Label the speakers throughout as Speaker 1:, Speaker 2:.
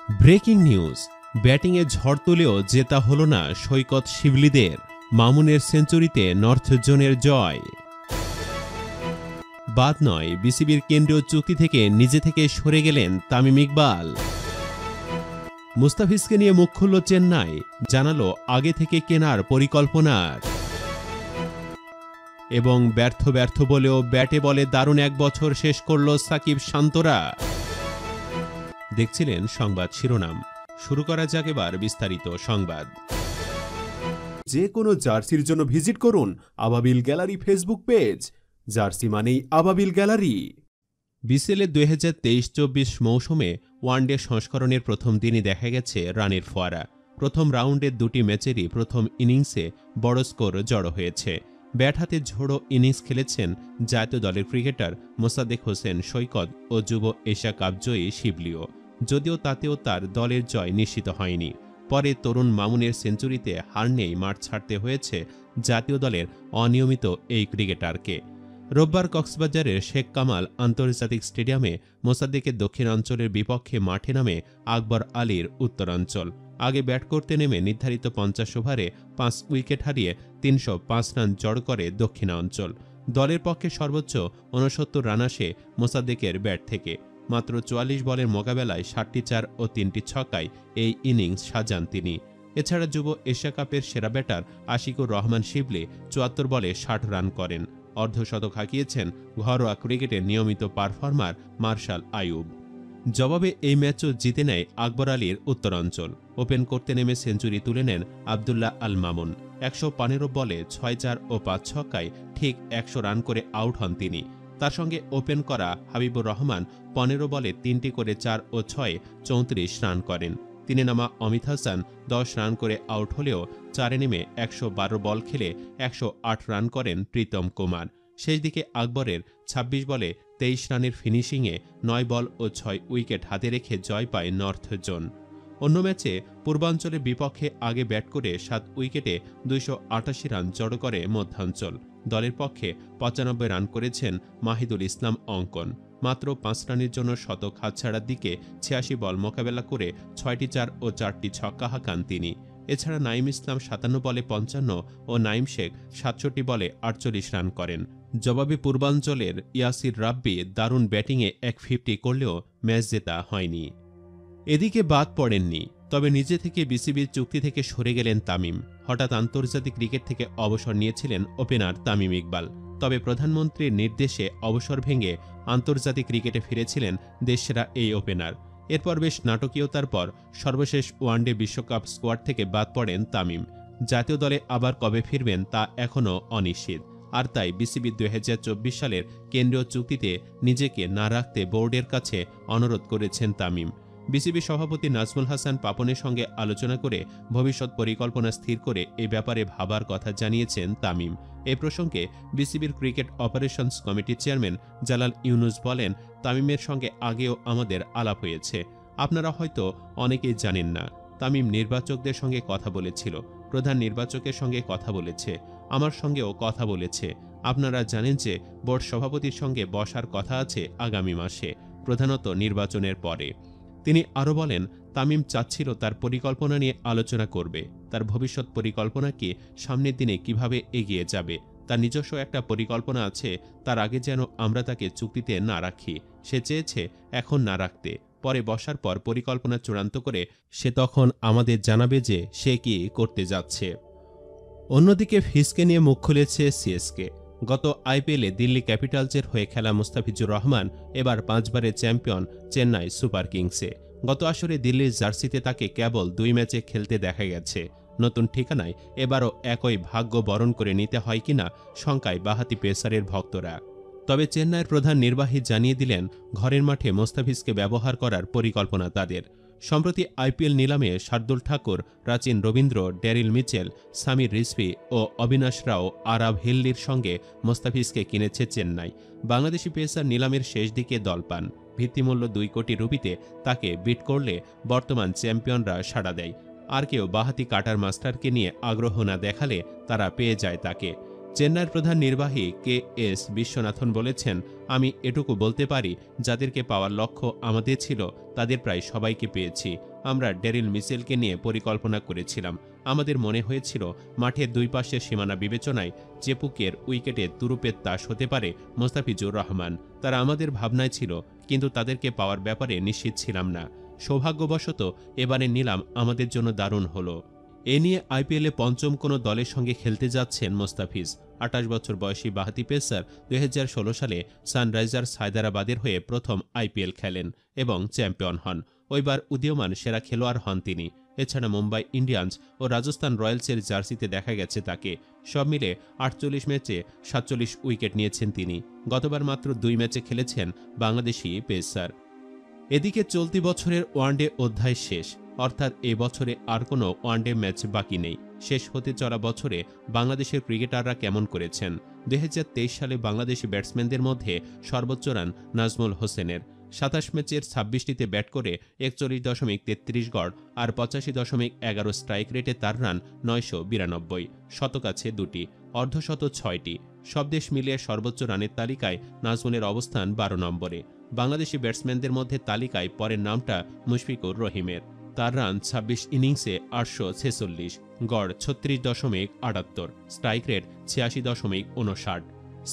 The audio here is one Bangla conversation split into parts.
Speaker 1: ব্রেকিং নিউজ, ব্যাটিংয়ে ঝড় তুলেও জেতা হল না সৈকত শিবলীদের। মামুনের সেঞ্চুরিতে নর্থ জোনের জয়। বাদ নয়, বিসিবির কেন্দ্রীয় চুক্তি থেকে নিজে থেকে সরে গেলেন তামিম ইকবাল। মুস্তাফিজকে নিয়ে মুখ খুলল চেন্নাই, জানালো আগে থেকে কেনার পরিকল্পনার। এবং ব্যর্থ বলেও ব্যাটে বলে দারুণ এক বছর শেষ করল সাকিব শান্তরা। দেখছিলেন সংবাদ শিরোনাম। শুরু করা যাক এবার বিস্তারিত সংবাদ।
Speaker 2: যে কোনো জার্সির জন্য ভিজিট করুন আবাবিল গ্যালারি ফেসবুক পেজ। জার্সি মানেই আবাবিল গ্যালারি।
Speaker 1: বিসিএলের 2023-24 মৌসুমে ওয়ানডে সংস্করণের প্রথম দিনই দেখা গেছে রানের ফোয়ারা। প্রথম রাউন্ডের দুটি ম্যাচেরই প্রথম ইনিংসে বড় স্কোর জড়ো হয়েছে। ব্যাট হাতে ঝোড়ো ইনিংস খেলেছেন জাতীয় দলের ক্রিকেটার মোসাদ্দেক হোসেন সৈকত ও যুব এশিয়া কাপ জয়ী শিবলীও। যদিও তাতেও তার দলের জয় নিশ্চিত হয়নি। পরে তরুণ মামুনের সেঞ্চুরিতে হার নিয়েই মাঠ ছাড়তে হয়েছে জাতীয় দলের অনিয়মিত এই ক্রিকেটারকে। রোববার কক্সবাজারের শেখ কামাল আন্তর্জাতিক স্টেডিয়ামে মোসাদ্দেকের দক্ষিণাঞ্চলের বিপক্ষে মাঠে নামে আকবর আলীর উত্তরাঞ্চল। আগে ব্যাট করতে নেমে নির্ধারিত 50 ওভারে 5 উইকেট হারিয়ে 305 রান জড় করে দক্ষিণাঞ্চল। দলের পক্ষে সর্বোচ্চ 69 রান আসে মোসাদ্দেকের ব্যাট থেকে। মাত্র 44 বলের মোকাবেলায় 7টি 4 ও 3টি ছক্কায় এই ইনিংস সাজান তিনি। এছাড়া যুব এশিয়া কাপের সেরা ব্যাটার আশিকুর রহমান শিবলী 74 বলে 60 রান করেন। অর্ধশতক হাঁকিয়েছেন ঘরোয়া ক্রিকেটের নিয়মিত পারফর্মার মার্শাল আইয়ুব। জবাবে এই ম্যাচও জিতে নেয় আকবর আলীর উত্তরাঞ্চল। ওপেন করতে নেমে সেঞ্চুরি তুলে নেন আবদুল্লাহ আল মামুন। 115 বলে 6-4 ও 5 ছক্কায় ঠিক 100 রান করে আউট হন তিনি। তার সঙ্গে ওপেন করা হাবিবুর রহমান 15 বলে 3টি করে 4 ও 6 34 রান করেন। তিনে নামা অমিত হাসান 10 রান করে আউট হলেও 4-এ নেমে 112 বল খেলে 108 রান করেন প্রীতম কুমার। শেষ দিকে আকবরের 26 বলে 23 রানের ফিনিশিংয়ে 9 বল ও 6 উইকেট হাতে রেখে জয় পায় নর্থ জোন। অন্য ম্যাচে পূর্বাঞ্চলের বিপক্ষে আগে ব্যাট করে 7 উইকেটে 288 রান জড়ো করে মধ্যাঞ্চল। দলের পক্ষে 95 রান করেছেন মাহিদুল ইসলাম অঙ্কন। মাত্র 5 রানের জন্য শতক হাতছাড়ার দিকে 86 বল মোকাবেলা করে 6টি 4 ও 4টি ছক্কা হাঁকান তিনি। এছাড়া নাইম ইসলাম 57 বলে 55 ও নাইম শেখ 67 বলে 48 রান করেন। জবাবে পূর্বাঞ্চলের ইয়াসির রাব্বি দারুণ ব্যাটিংয়ে 150 করলেও ম্যাচ জেতা হয়নি। এদিকে বাদ পড়েননি, তবে নিজে থেকে বিসিবির চুক্তি থেকে সরে গেলেন তামিম। হঠাৎ আন্তর্জাতিক ক্রিকেট থেকে অবসর নিয়েছিলেন ওপেনার তামিম ইকবাল। তবে প্রধানমন্ত্রীর নির্দেশে অবসর ভেঙে আন্তর্জাতিক ক্রিকেটে ফিরেছিলেন দেশসেরা এই ওপেনার। এরপর বেশ নাটকীয়তার পর সর্বশেষ ওয়ানডে বিশ্বকাপ স্কোয়াড থেকে বাদ পড়েন তামিম। জাতীয় দলে আবার কবে ফিরবেন তা এখনও অনিশ্চিত। আর তাই বিসিবি 2024 সালের কেন্দ্রীয় চুক্তিতে নিজেকে না রাখতে বোর্ডের কাছে অনুরোধ করেছেন তামিম। বিসিবি সভাপতি নাজমুল হাসান পাপনের সঙ্গে আলোচনা করে ভবিষ্যৎ পরিকল্পনা স্থির করে এ ব্যাপারে ভাবার কথা জানিয়েছেন তামিম। এ প্রসঙ্গে বিসিবির ক্রিকেট অপারেশনস কমিটির চেয়ারম্যান জালাল ইউনুস বলেন, তামিমের সঙ্গে আগেও আমাদের আলাপ হয়েছে। আপনারা হয়তো অনেকেই জানেন না, তামিম নির্বাচকদের সঙ্গে কথা বলেছিল, প্রধান নির্বাচকের সঙ্গে কথা বলেছে, আমার সঙ্গেও কথা বলেছে। আপনারা জানেন যে বোর্ড সভাপতির সঙ্গে বসার কথা আছে আগামী মাসে, প্রধানত নির্বাচনের পরে। তিনি আরও বলেন, তামিম চাচ্ছিল তার পরিকল্পনা নিয়ে আলোচনা করবে, তার ভবিষ্যৎ পরিকল্পনাকে সামনের দিনে কিভাবে এগিয়ে যাবে। তার নিজস্ব একটা পরিকল্পনা আছে, তার আগে যেন আমরা তাকে চুক্তিতে না রাখি। সে চেয়েছে এখন না রাখতে, পরে বসার পর পরিকল্পনা চূড়ান্ত করে সে তখন আমাদের জানাবে যে সে কি করতে যাচ্ছে। অন্যদিকে ফিসকে নিয়ে মুখ খুলেছে সিএসকে। গত আইপিএলে দিল্লি ক্যাপিটালসের হয়ে খেলা মুস্তাফিজুর রহমান এবার 5 বারের চ্যাম্পিয়ন চেন্নাই সুপার কিংসে। গত আসরে দিল্লির জার্সিতে তাকে কেবল 2 ম্যাচে খেলতে দেখা গেছে। নতুন ঠিকানায় এবারও একই ভাগ্য বরণ করে নিতে হয় কিনা শঙ্কায় বাঁহাতি পেসারের ভক্তরা। তবে চেন্নাইয়ের প্রধান নির্বাহী জানিয়ে দিলেন, ঘরের মাঠে মোস্তাফিজকে ব্যবহার করার পরিকল্পনা তাদের। সম্প্রতি আইপিএল নিলামে শার্দুল ঠাকুর, প্রাচীন রবীন্দ্র, ড্যারিল মিচেল, সামির রিজভী ও অবিনাশ রাও আরাব হিল্লির সঙ্গে মোস্তাফিজকে কিনেছে চেন্নাই। বাংলাদেশি পেসার নিলামের শেষ দিকে দল পান। ভিত্তিমূল্য 2 কোটি রুপিতে তাকে বিট করলে বর্তমান চ্যাম্পিয়নরা সাড়া দেয়। আর কেউ বাঁহাতি কাটার মাস্টারকে নিয়ে আগ্রহ না দেখালে তারা পেয়ে যায় তাকে। চেন্নাইয়ের প্রধান নির্বাহী KS বিশ্বনাথন বলেছেন, আমি এটুকু বলতে পারি, যাদেরকে পাওয়ার লক্ষ্য আমাদের ছিল তাদের প্রায় সবাইকে পেয়েছি। আমরা ড্যারিল মিচেলকে নিয়ে পরিকল্পনা করেছিলাম। আমাদের মনে হয়েছিল মাঠের দুই পাশের সীমানা বিবেচনায় চেপুকের উইকেটে তুরুপের তাস হতে পারে মোস্তাফিজুর রহমান। তারা আমাদের ভাবনায় ছিল, কিন্তু তাদেরকে পাওয়ার ব্যাপারে নিশ্চিত ছিলাম না। সৌভাগ্যবশত এবারে নিলাম আমাদের জন্য দারুণ হলো। এ নিয়ে IPL-এ পঞ্চম কোনো দলের সঙ্গে খেলতে যাচ্ছেন মোস্তাফিজ। 28 বছর বয়সী বাঁহাতি পেসার 2016 সালে সানরাইজার্স হায়দরাবাদের হয়ে প্রথম IPL খেলেন এবং চ্যাম্পিয়ন হন। ওইবার উদীয়মান সেরা খেলোয়াড় হন তিনি। এছাড়া মুম্বাই ইন্ডিয়ান্স ও রাজস্থান রয়্যালসের জার্সিতে দেখা গেছে তাকে। সব মিলে 48 ম্যাচে 47 উইকেট নিয়েছেন তিনি। গতবার মাত্র 2 ম্যাচে খেলেছেন বাংলাদেশি পেসার। এদিকে চলতি বছরের ওয়ানডে অধ্যায় শেষ, অর্থাৎ এ বছরে আর কোনো ওয়ানডে ম্যাচ বাকি নেই। শেষ হতে চলা বছরে বাংলাদেশের ক্রিকেটাররা কেমন করেছেন? 2023 সালে বাংলাদেশি ব্যাটসম্যানদের মধ্যে সর্বোচ্চ রান নাজমুল হোসেনের। 27 ম্যাচের 26টিতে ব্যাট করে 41.33 গড় আর 85.11 স্ট্রাইক রেটে তার রান 992, শতক আছে 2টি, অর্ধশতক 6টি। সব দেশ মিলিয়ে সর্বোচ্চ রানের তালিকায় নাজমুলের অবস্থান 12 নম্বরে। বাংলাদেশি ব্যাটসম্যানদের মধ্যে তালিকায় পরের নামটা মুশফিকুর রহিমের। তার রান 26 ইনিংসে 846, গড় 36.78, স্ট্রাইক রেট 86.59।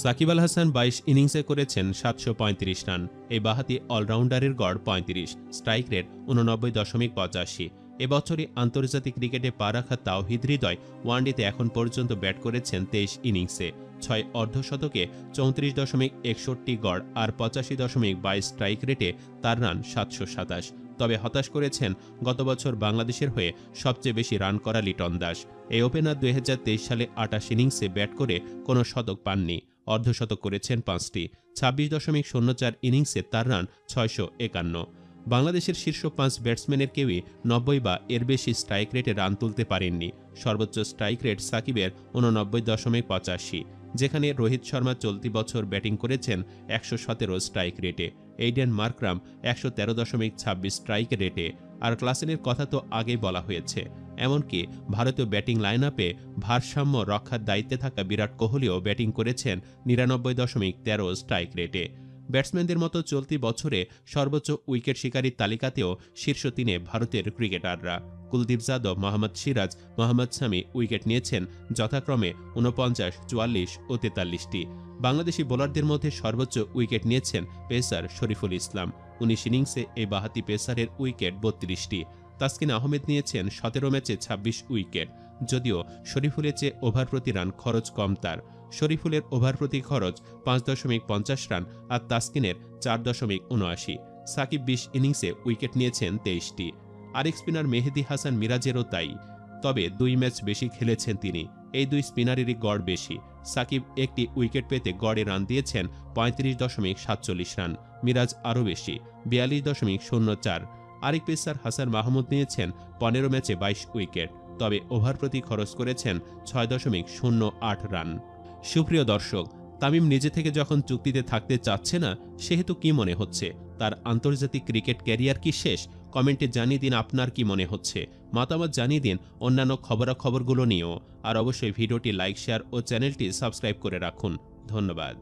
Speaker 1: সাকিব আল হাসান 22 ইনিংসে করেছেন 735 রান। এই বাঁহাতি অলরাউন্ডারের গড় 35, স্ট্রাইক রেট 89.85। এবছরই আন্তর্জাতিক ক্রিকেটে পা রাখা তাওহিদ হৃদয় ওয়ানডেতে এখন পর্যন্ত ব্যাট করেছেন 23 ইনিংসে, 6 অর্ধশতকে 34.61 গড় আর 85.22 স্ট্রাইক রেটে তার রান 727। তবে হতাশ করেছেন গত বছর বাংলাদেশের হয়ে সবচেয়ে বেশি রান করা লিটন দাস। এই ওপেনার 2023 সালে 28 ইনিংসে ব্যাট করে কোনো শতক পাননি, অর্ধশতক করেছেন 5টি। 26.04 ইনিংসে তার রান 651। বাংলাদেশের শীর্ষ 5 ব্যাটসম্যানের কেউই 90 বা এর বেশি স্ট্রাইক রেটে রান তুলতে পারেননি। সর্বোচ্চ স্ট্রাইক রেট সাকিবের 89.85, যেখানে রোহিত শর্মা চলতি বছর ব্যাটিং করেছেন 117 স্ট্রাইক রেটে, এইডেন মার্করাম 113.26 স্ট্রাইক রেটে। আর ক্লাসেনের কথা তো আগেই বলা হয়েছে। এমনকি ভারতীয় ব্যাটিং লাইন আপে ভারসাম্য রক্ষার দায়িত্বে থাকা বিরাট কোহলিও ব্যাটিং করেছেন 99.13 স্ট্রাইক রেটে। ব্যাটসম্যানদের মতো চলতি বছরে সর্বোচ্চ উইকেট শিকারীর তালিকাতেও শীর্ষ 3-এ ভারতের ক্রিকেটাররা। কুলদীপ যাদব, মোহাম্মদ সিরাজ, মোহাম্মদ শামি উইকেট নিয়েছেন যথাক্রমে 49, 44 ও 43টি। বাংলাদেশি বোলারদের মধ্যে সর্বোচ্চ উইকেট নিয়েছেন পেসার শরীফুল ইসলাম। 19 ইনিংসে এই বাঁহাতি পেসারের উইকেট 32টি। তাসকিন আহমেদ নিয়েছেন 17 ম্যাচে 26 উইকেট। যদিও শরীফুলের চেয়ে ওভার প্রতি রান খরচ কম তার। শরীফুলের ওভার প্রতি খরচ 5.50 রান আর তাসকিনের 4.79। সাকিব 20 ইনিংসে উইকেট নিয়েছেন 23টি। আরেক স্পিনার মেহেদী হাসান মিরাজেরও তাই, তবে 2 ম্যাচ বেশি খেলেছেন তিনি। এই 2 স্পিনারেরই গড় বেশি। সাকিব একটি উইকেট পেতে গড়ে রান দিয়েছেন 35.47 রান, মিরাজ আরও বেশি 42.04। আরেক পেসার হাসান মাহমুদ নিয়েছেন 15 ম্যাচে 22 উইকেট, তবে ওভার প্রতি খরচ করেছেন 6.08 রান। সুপ্রিয় দর্শক, তামিম নিজে থেকে যখন চুক্তিতে থাকতে চাচ্ছে না, সেহেতু কি মনে হচ্ছে? তার আন্তর্জাতিক ক্রিকেট ক্যারিয়ার কি শেষ? কমেন্টে জানিয়ে দিন আপনার কি মনে হচ্ছে। মতামত জানিয়ে দিন অন্যান্য খবরাখবরগুলো নিয়েও। আর অবশ্যই ভিডিওটি লাইক, শেয়ার ও চ্যানেলটি সাবস্ক্রাইব করে রাখুন। ধন্যবাদ।